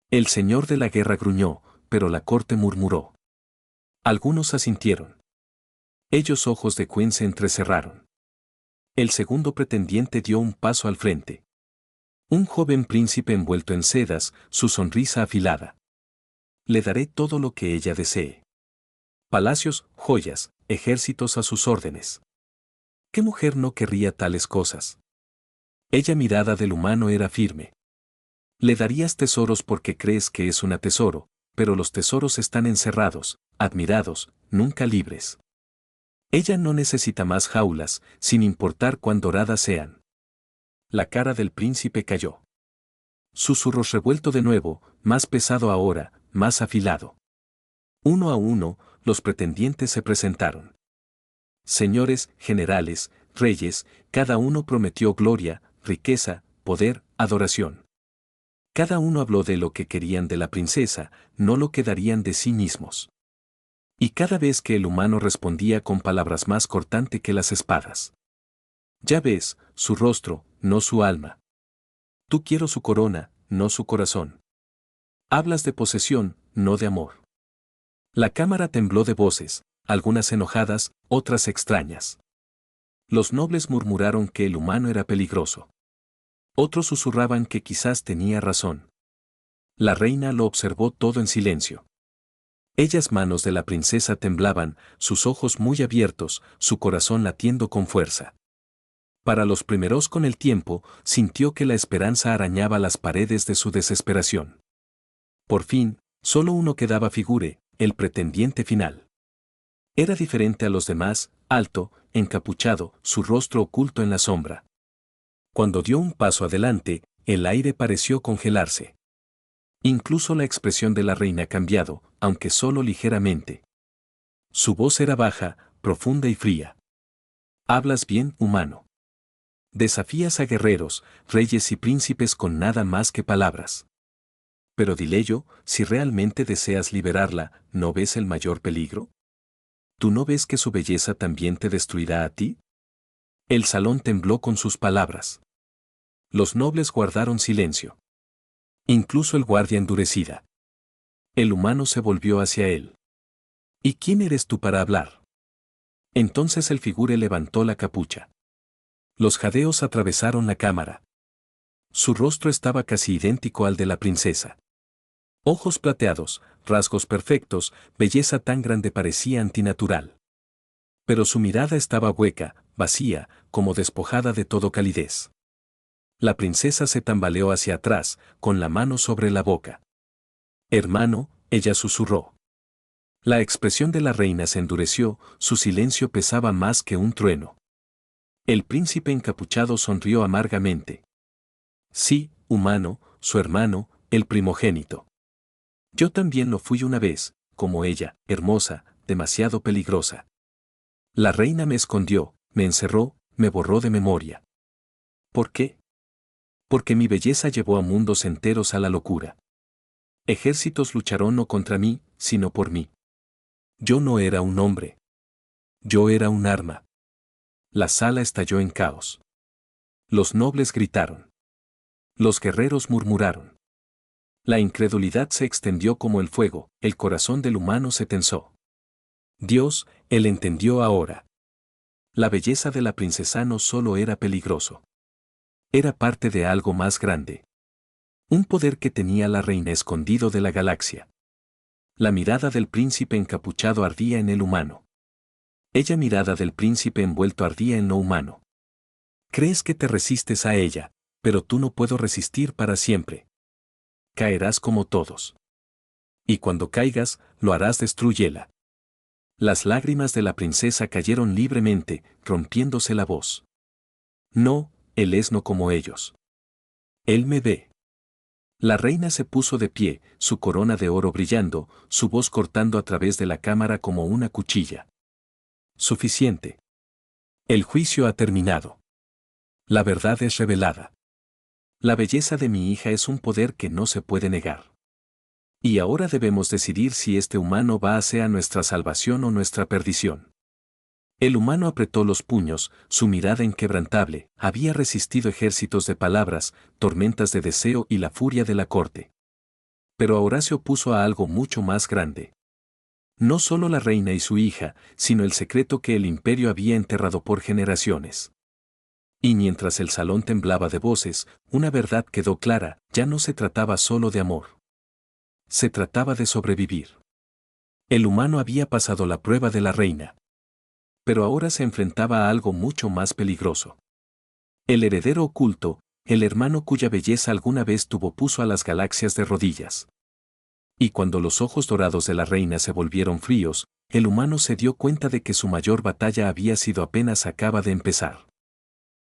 El señor de la guerra gruñó, pero la corte murmuró. Algunos asintieron. Ellos ojos de Quen se entrecerraron. El segundo pretendiente dio un paso al frente. Un joven príncipe envuelto en sedas, su sonrisa afilada. Le daré todo lo que ella desee. Palacios, joyas, ejércitos a sus órdenes. ¿Qué mujer no querría tales cosas? Ella mirada del humano era firme. Le darías tesoros porque crees que es un tesoro, pero los tesoros están encerrados, admirados, nunca libres. Ella no necesita más jaulas, sin importar cuán doradas sean. La cara del príncipe cayó. Susurros revuelto de nuevo, más pesado ahora, más afilado. Uno a uno, los pretendientes se presentaron. Señores, generales, reyes, cada uno prometió gloria, riqueza, poder, adoración. Cada uno habló de lo que querían de la princesa, no lo que darían de sí mismos. Y cada vez que el humano respondía con palabras más cortante que las espadas. Ya ves, su rostro, no su alma. Tú quiero su corona, no su corazón. Hablas de posesión, no de amor. La cámara tembló de voces, algunas enojadas, otras extrañas. Los nobles murmuraron que el humano era peligroso. Otros susurraban que quizás tenía razón. La reina lo observó todo en silencio. Ellas manos de la princesa temblaban, sus ojos muy abiertos, su corazón latiendo con fuerza. Para los primeros con el tiempo, sintió que la esperanza arañaba las paredes de su desesperación. Por fin, solo uno quedaba figure, el pretendiente final. Era diferente a los demás, alto, encapuchado, su rostro oculto en la sombra. Cuando dio un paso adelante, el aire pareció congelarse. Incluso la expresión de la reina cambiado, aunque solo ligeramente. Su voz era baja, profunda y fría. Hablas bien, humano. Desafías a guerreros, reyes y príncipes con nada más que palabras. Pero dile yo, si realmente deseas liberarla, ¿no ves el mayor peligro? ¿Tú no ves que su belleza también te destruirá a ti? El salón tembló con sus palabras. Los nobles guardaron silencio. Incluso el guardia endurecida. El humano se volvió hacia él. ¿Y quién eres tú para hablar? Entonces el figure levantó la capucha. Los jadeos atravesaron la cámara. Su rostro estaba casi idéntico al de la princesa. Ojos plateados, rasgos perfectos, belleza tan grande parecía antinatural. Pero su mirada estaba hueca, vacía, como despojada de todo calidez. La princesa se tambaleó hacia atrás, con la mano sobre la boca. Hermano, ella susurró. La expresión de la reina se endureció, su silencio pesaba más que un trueno. El príncipe encapuchado sonrió amargamente. Sí, humano, su hermano, el primogénito. Yo también lo fui una vez, como ella, hermosa, demasiado peligrosa. La reina me escondió, me encerró, me borró de memoria. ¿Por qué? Porque mi belleza llevó a mundos enteros a la locura. Ejércitos lucharon no contra mí, sino por mí. Yo no era un hombre. Yo era un arma. La sala estalló en caos. Los nobles gritaron. Los guerreros murmuraron. La incredulidad se extendió como el fuego, el corazón del humano se tensó. Dios, él entendió ahora. La belleza de la princesa no solo era peligroso. Era parte de algo más grande. Un poder que tenía la reina escondido de la galaxia. La mirada del príncipe encapuchado ardía en el humano. Ella mirada del príncipe envuelto ardía en lo humano. Crees que te resistes a ella, pero tú no puedo resistir para siempre. Caerás como todos. Y cuando caigas, lo harás destruyela. Las lágrimas de la princesa cayeron libremente, rompiéndose la voz. No, él es no como ellos. Él me ve. La reina se puso de pie, su corona de oro brillando, su voz cortando a través de la cámara como una cuchilla. Suficiente. El juicio ha terminado. La verdad es revelada. La belleza de mi hija es un poder que no se puede negar. Y ahora debemos decidir si este humano va a ser nuestra salvación o nuestra perdición. El humano apretó los puños, su mirada inquebrantable, había resistido ejércitos de palabras, tormentas de deseo y la furia de la corte. Pero ahora se opuso a algo mucho más grande. No solo la reina y su hija, sino el secreto que el imperio había enterrado por generaciones. Y mientras el salón temblaba de voces, una verdad quedó clara, ya no se trataba solo de amor. Se trataba de sobrevivir. El humano había pasado la prueba de la reina. Pero ahora se enfrentaba a algo mucho más peligroso. El heredero oculto, el hermano cuya belleza alguna vez tuvo puso a las galaxias de rodillas. Y cuando los ojos dorados de la reina se volvieron fríos, el humano se dio cuenta de que su mayor batalla había sido apenas acaba de empezar.